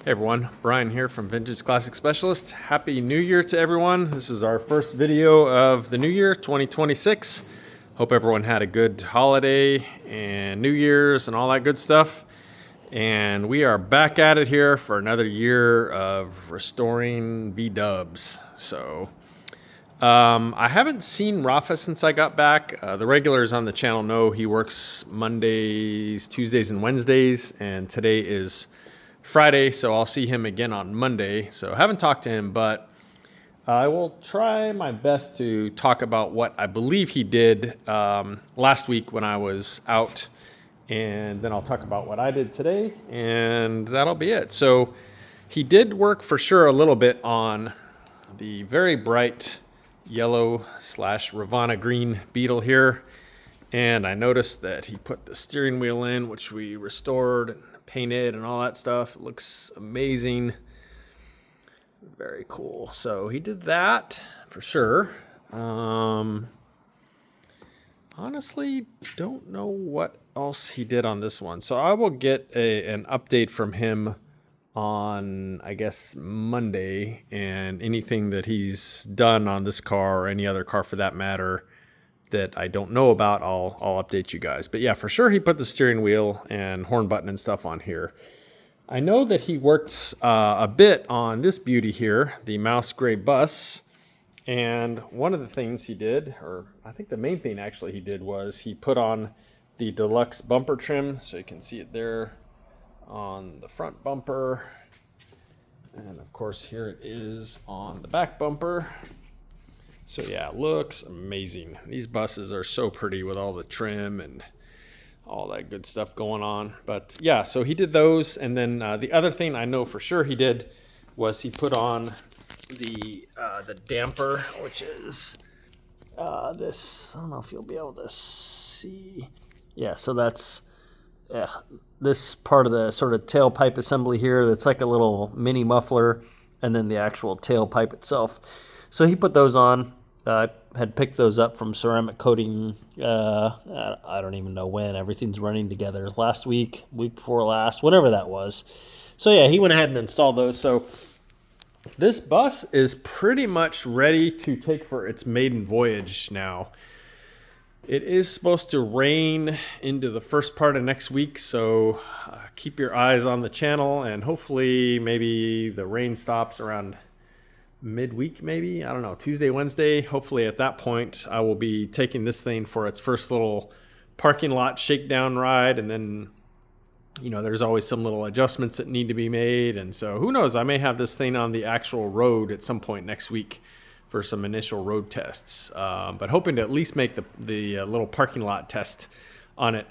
Hey everyone, Brian here from Vintage Classic Specialist. Happy New Year to everyone. This is our first video of the new year, 2026. Hope everyone had a good holiday and New Year's and all that good stuff. And we are back at it here for another year of restoring V-dubs. So I haven't seen Rafa since I got back. The regulars on the channel know he works Mondays, Tuesdays, and Wednesdays, and today is Friday, so I'll see him again on Monday. So I haven't talked to him, but I will try my best to talk about what I believe he did last week when I was out, and then I'll talk about what I did today, and that'll be it. So he did work for sure a little bit on the very bright yellow / Ravana green Beetle here, and I noticed that he put the steering wheel in, which we restored and painted and all that stuff. It looks amazing. Very cool. So he did that for sure. Honestly, don't know what else he did on this one. So I will get an update from him on, I guess, Monday, and anything that he's done on this car or any other car for that matter that I don't know about, I'll update you guys. But yeah, for sure he put the steering wheel and horn button and stuff on here. I know that he worked a bit on this beauty here, the mouse gray bus. And one of the things he did, or I think the main thing actually he did, was he put on the deluxe bumper trim. So you can see it there on the front bumper. And of course here it is on the back bumper. So yeah, it looks amazing. These buses are so pretty with all the trim and all that good stuff going on. But yeah, so he did those. And then the other thing I know for sure he did was he put on the damper, which is this. I don't know if you'll be able to see. Yeah, so that's this part of the sort of tailpipe assembly here. That's like a little mini muffler, and then the actual tailpipe itself. So he put those on. I had picked those up from ceramic coating, I don't even know when. Everything's running together. Last week before last, whatever that was. So yeah, he went ahead and installed those. So this bus is pretty much ready to take for its maiden voyage now. It is supposed to rain into the first part of next week, so keep your eyes on the channel, and hopefully maybe the rain stops around midweek, maybe, I don't know, Tuesday, Wednesday. Hopefully at that point I will be taking this thing for its first little parking lot shakedown ride, and then there's always some little adjustments that need to be made, and so who knows, I may have this thing on the actual road at some point next week for some initial road tests, but hoping to at least make the little parking lot test on it.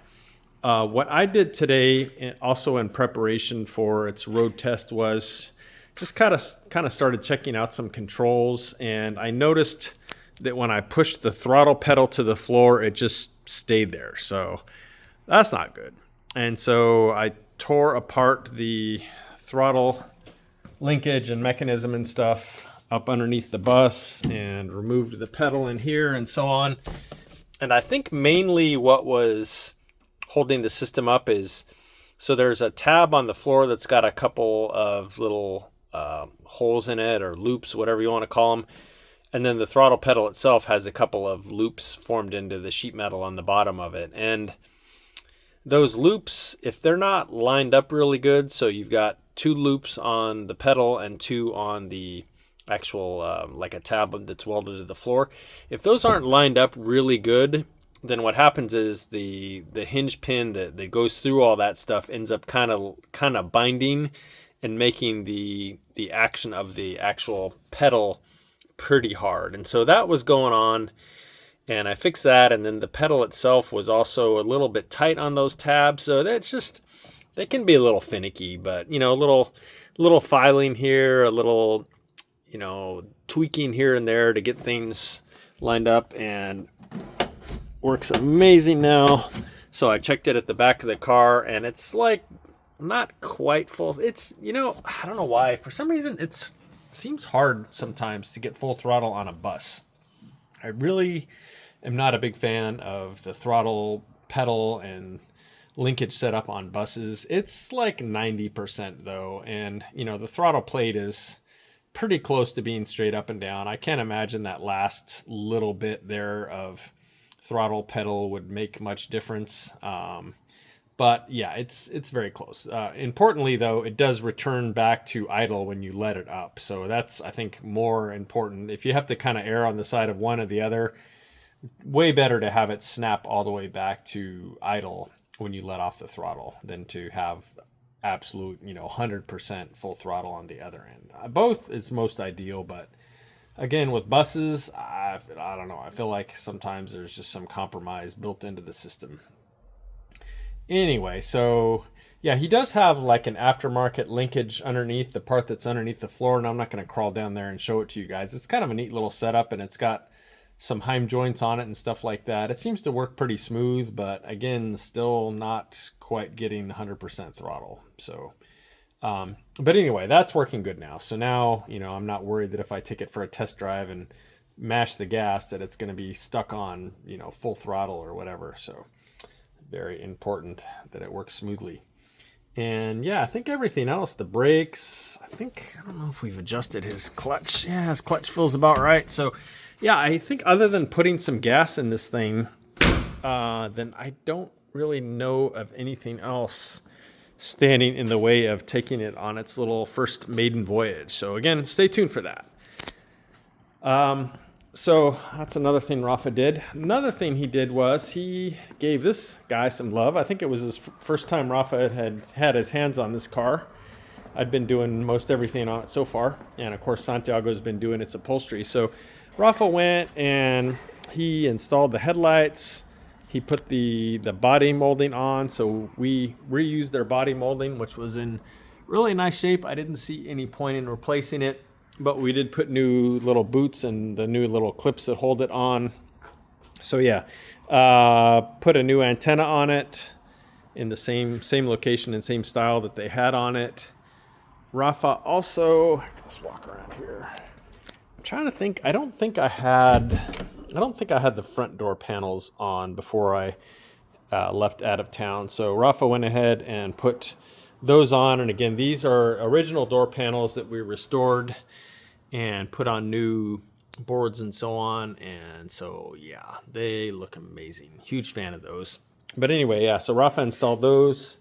What I did today also in preparation for its road test was just kind of started checking out some controls, and I noticed that when I pushed the throttle pedal to the floor, it just stayed there. So that's not good. And so I tore apart the throttle linkage and mechanism and stuff up underneath the bus and removed the pedal in here and so on. And I think mainly what was holding the system up is, so there's a tab on the floor that's got a couple of little holes in it, or loops, whatever you want to call them, and then the throttle pedal itself has a couple of loops formed into the sheet metal on the bottom of it. And those loops, if they're not lined up really good, so you've got 2 loops on the pedal and 2 on the actual like a tab that's welded to the floor, if those aren't lined up really good, then what happens is the hinge pin that goes through all that stuff ends up kind of binding and making the action of the actual pedal pretty hard. And so that was going on, and I fixed that. And then the pedal itself was also a little bit tight on those tabs, so that's just, they can be a little finicky. But a little filing here, a little tweaking here and there to get things lined up, and works amazing now. So I checked it at the back of the car, and it's like not quite full. It's, I don't know why. For some reason, it seems hard sometimes to get full throttle on a bus. I really am not a big fan of the throttle pedal and linkage set up on buses. It's like 90% though. And, you know, the throttle plate is pretty close to being straight up and down. I can't imagine that last little bit there of throttle pedal would make much difference. But yeah, it's very close. Importantly, though, it does return back to idle when you let it up. So that's, I think, more important. If you have to kind of err on the side of one or the other, way better to have it snap all the way back to idle when you let off the throttle than to have absolute, 100% full throttle on the other end. Both is most ideal, but again, with buses, I don't know. I feel like sometimes there's just some compromise built into the system. Anyway, so yeah, he does have like an aftermarket linkage underneath, the part that's underneath the floor, and I'm not going to crawl down there and show it to you guys. It's kind of a neat little setup, and it's got some Heim joints on it and stuff like that. It seems to work pretty smooth, but again, still not quite getting 100% throttle. So, but anyway, that's working good now. So now, I'm not worried that if I take it for a test drive and mash the gas, that it's going to be stuck on, full throttle or whatever. So very important that it works smoothly. And yeah, I think everything else, the brakes, I don't know if we've adjusted his clutch. Yeah, his clutch feels about right. So yeah, I think other than putting some gas in this thing, then I don't really know of anything else standing in the way of taking it on its little first maiden voyage. So again, stay tuned for that. So that's another thing Rafa did. Another thing he did was he gave this guy some love. I think it was his first time Rafa had his hands on this car. I'd been doing most everything on it so far. And of course, Santiago's been doing its upholstery. So Rafa went and he installed the headlights. He put the body molding on. So we reused their body molding, which was in really nice shape. I didn't see any point in replacing it. But we did put new little boots and the new little clips that hold it on. So yeah, put a new antenna on it in the same location and same style that they had on it. Rafa also, let's walk around here. I'm trying to think. I don't think I had the front door panels on before I left out of town. So Rafa went ahead and put those on. And again, these are original door panels that we restored and put on new boards and so on. And so, yeah, they look amazing. Huge fan of those. But anyway, yeah, so Rafa installed those.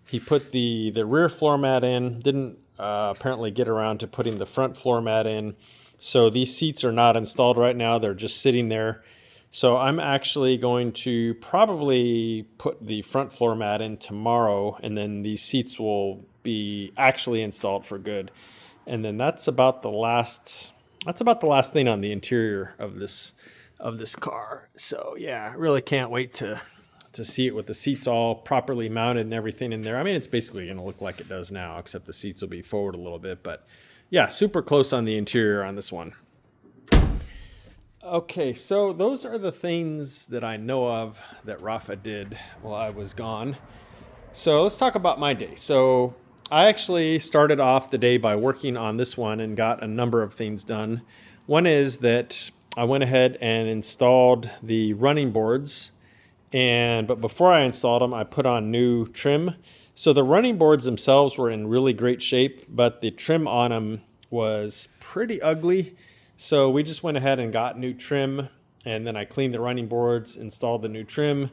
He put the rear floor mat in. Didn't apparently get around to putting the front floor mat in. So these seats are not installed right now. They're just sitting there. So I'm actually going to probably put the front floor mat in tomorrow, and then these seats will be actually installed for good. And then that's about the last thing on the interior of this car. So yeah, really can't wait to see it with the seats all properly mounted and everything in there. I mean, it's basically going to look like it does now, except the seats will be forward a little bit. But yeah, super close on the interior on this one. Okay, so those are the things that I know of that Rafa did while I was gone. So let's talk about my day. So I actually started off the day by working on this one and got a number of things done. One is that I went ahead and installed the running boards, but before I installed them, I put on new trim. So the running boards themselves were in really great shape, but the trim on them was pretty ugly. So we just went ahead and got new trim, and then I cleaned the running boards, installed the new trim,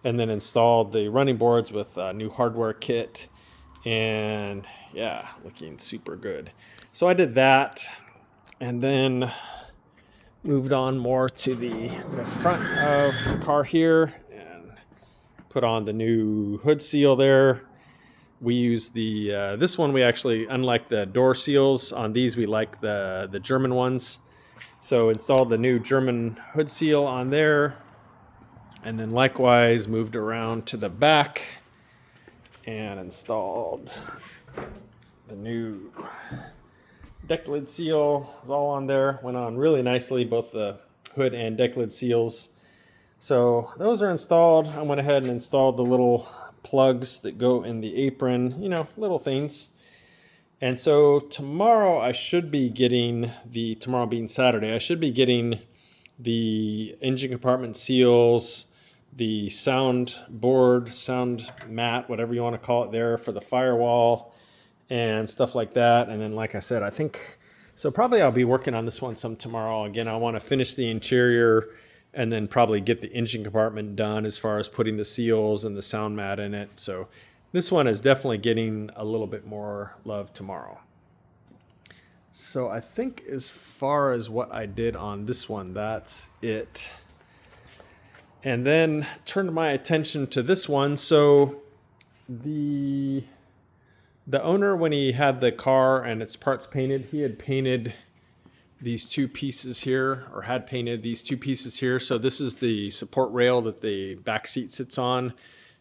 and then installed the running boards with a new hardware kit. And yeah, looking super good. So I did that, and then moved on more to the front of the car here and put on the new hood seal there. We use this one, we actually, unlike the door seals on these, we like the German ones. So installed the new German hood seal on there, and then likewise moved around to the back and installed the new deck lid seal. It was all on there. Went on really nicely, both the hood and deck lid seals. So those are installed. I went ahead and installed the little plugs that go in the apron, little things. And so tomorrow I should be getting tomorrow being Saturday, I should be getting the engine compartment seals, the sound board, sound mat, whatever you want to call it there for the firewall and stuff like that. And then, like I said, I think, so probably I'll be working on this one some tomorrow. Again, I want to finish the interior and then probably get the engine compartment done as far as putting the seals and the sound mat in it. So this one is definitely getting a little bit more love tomorrow. So I think as far as what I did on this one, that's it. And then turned my attention to this one. So the owner, when he had the car and its parts painted, he had painted these two pieces here, or had painted these two pieces here. So this is the support rail that the back seat sits on,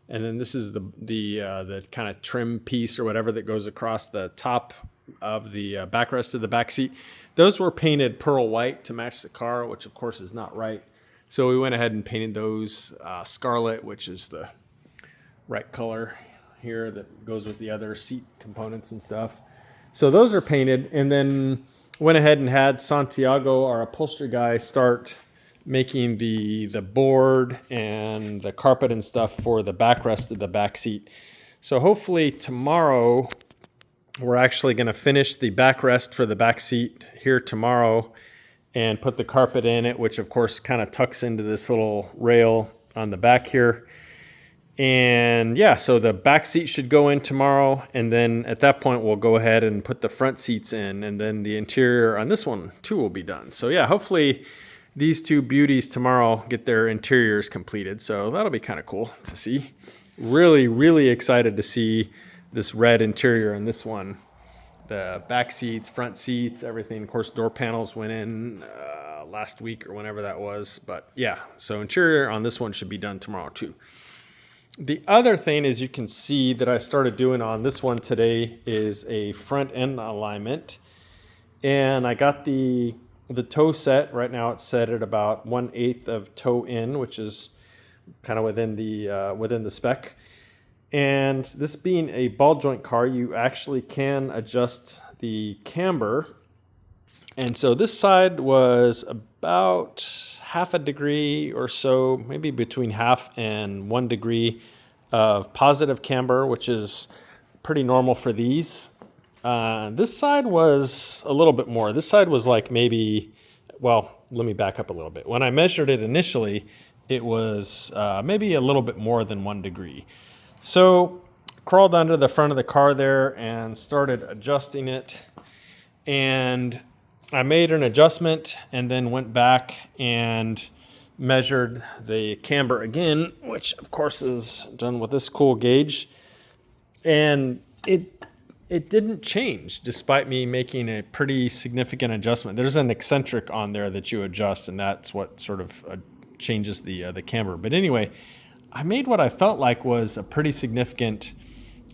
and then this is the kind of trim piece or whatever that goes across the top of the backrest of the back seat. Those were painted pearl white to match the car, which of course is not right. So we went ahead and painted those scarlet, which is the right color here that goes with the other seat components and stuff. So those are painted, and then went ahead and had Santiago, our upholstery guy, start making the board and the carpet and stuff for the backrest of the back seat. So hopefully tomorrow we're actually going to finish the backrest for the back seat here tomorrow and put the carpet in it, which of course kind of tucks into this little rail on the back here. And yeah, so the back seat should go in tomorrow, and then at that point we'll go ahead and put the front seats in, and then the interior on this one too will be done. So yeah, hopefully these two beauties tomorrow get their interiors completed. So that'll be kind of cool to see. Really, really excited to see this red interior in this one. The back seats, front seats, everything. Of course, door panels went in last week or whenever that was. But yeah, so interior on this one should be done tomorrow too. The other thing is, you can see that I started doing on this one today is a front end alignment. And I got the toe set. Right now it's set at about 1/8 of toe in, which is kind of within the spec. And this being a ball joint car, you actually can adjust the camber. And so this side was about 1/2 degree or so, maybe between 1/2 and 1 degree of positive camber, which is pretty normal for these. This side was a little bit more. This side was like maybe, well, let me back up a little bit. When I measured it initially, it was maybe a little bit more than 1 degree. So crawled under the front of the car there and started adjusting it. And I made an adjustment and then went back and measured the camber again, which of course is done with this cool gauge. And it didn't change despite me making a pretty significant adjustment. There's an eccentric on there that you adjust, and that's what sort of changes the camber. But anyway, I made what I felt like was a pretty significant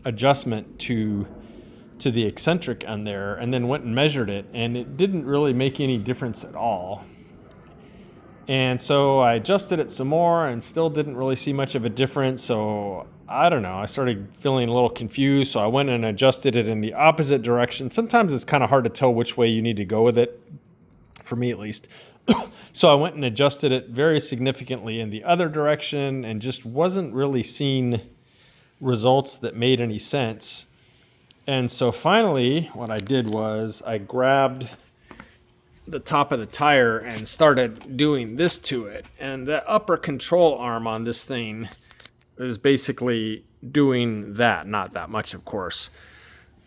adjustment to the eccentric on there, and then went and measured it, and it didn't really make any difference at all. And so I adjusted it some more and still didn't really see much of a difference. So I don't know, I started feeling a little confused. So I went and adjusted it in the opposite direction. Sometimes it's kind of hard to tell which way you need to go with it, for me at least. So I went and adjusted it very significantly in the other direction and just wasn't really seeing results that made any sense. And so finally, what I did was I grabbed the top of the tire and started doing this to it. And the upper control arm on this thing is basically doing that. Not that much, of course.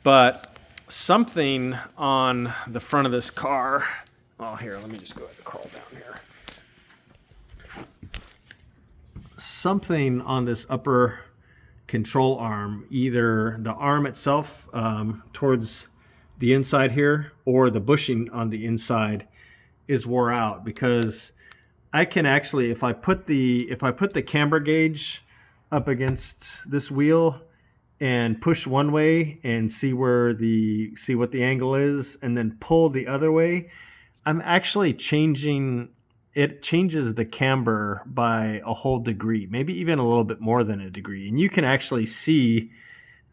But something on the front of this car... Oh, here, let me just go ahead and crawl down here. Something on this upper control arm, either the arm itself towards the inside here or the bushing on the inside, is wore out, because I can actually, if I put the camber gauge up against this wheel and push one way and see what the angle is, and then pull the other way, I'm actually it changes the camber by a whole degree, maybe even a little bit more than a degree. And you can actually see,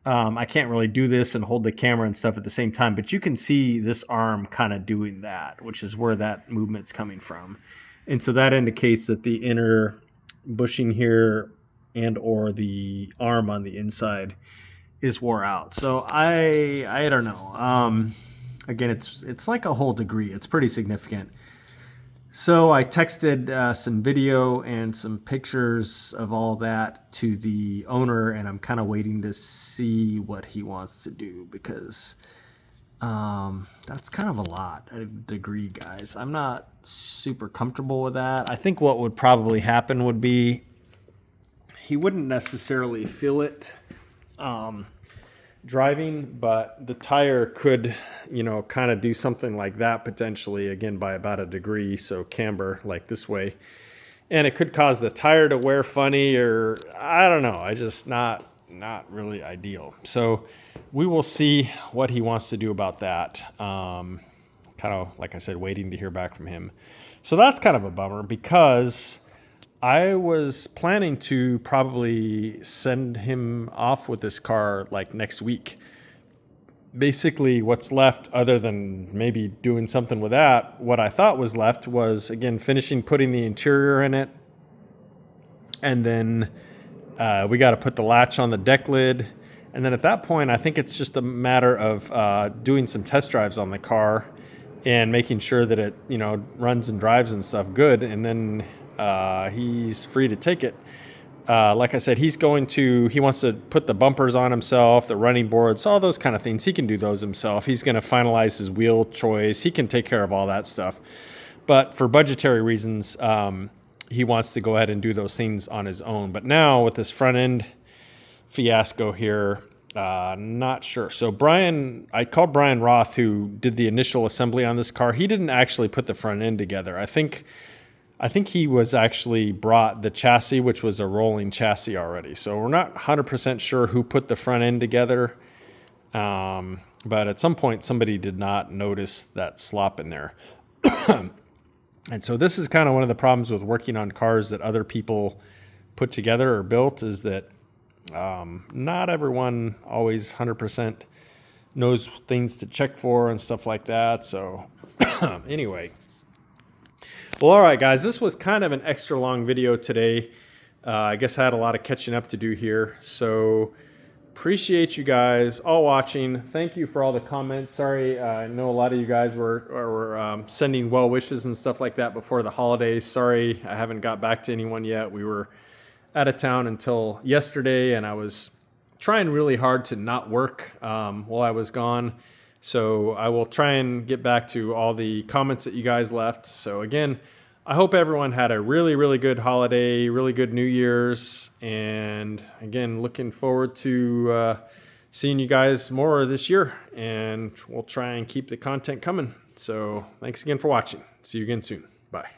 I can't really do this and hold the camera and stuff at the same time, but you can see this arm kind of doing that, which is where that movement's coming from. And so that indicates that the inner bushing here and or the arm on the inside is wore out. So I don't know. Again, it's like a whole degree. It's pretty significant. So I texted some video and some pictures of all that to the owner, and I'm kind of waiting to see what he wants to do, because that's kind of a lot, a degree, guys. I'm not super comfortable with that. I think what would probably happen would be he wouldn't necessarily feel it driving, but the tire could, you know, kind of do something like that potentially, again, by about a degree. So camber like this way, and it could cause the tire to wear funny, or I don't know. I just not really ideal. So we will see what he wants to do about that. Kind of, like I said, waiting to hear back from him. So that's kind of a bummer, because I was planning to probably send him off with this car like next week. Basically, what's left, other than maybe doing something with that, what I thought was left was, again, finishing putting the interior in it. And then we got to put the latch on the deck lid. And then at that point, I think it's just a matter of doing some test drives on the car and making sure that it, you know, runs and drives and stuff good. And then he's free to take it. Like I said, he wants to put the bumpers on himself, the running boards, all those kind of things. He can do those himself. He's going to finalize his wheel choice. He can take care of all that stuff. But for budgetary reasons, he wants to go ahead and do those things on his own. But now with this front end fiasco here, not sure. So I called Brian Roth, who did the initial assembly on this car. He didn't actually put the front end together. I think he was actually brought the chassis, which was a rolling chassis already. So we're not 100% sure who put the front end together. But at some point, somebody did not notice that slop in there. And so this is kind of one of the problems with working on cars that other people put together or built, is that not everyone always 100% knows things to check for and stuff like that. So anyway. Well, all right, guys, this was kind of an extra long video today. I guess I had a lot of catching up to do here. So appreciate you guys all watching. Thank you for all the comments. Sorry, I know a lot of you guys were sending well wishes and stuff like that before the holidays. Sorry, I haven't got back to anyone yet. We were out of town until yesterday, and I was trying really hard to not work while I was gone. So I will try and get back to all the comments that you guys left. So again, I hope everyone had a really, really good holiday, really good New Year's. And again, looking forward to seeing you guys more this year. And we'll try and keep the content coming. So thanks again for watching. See you again soon. Bye.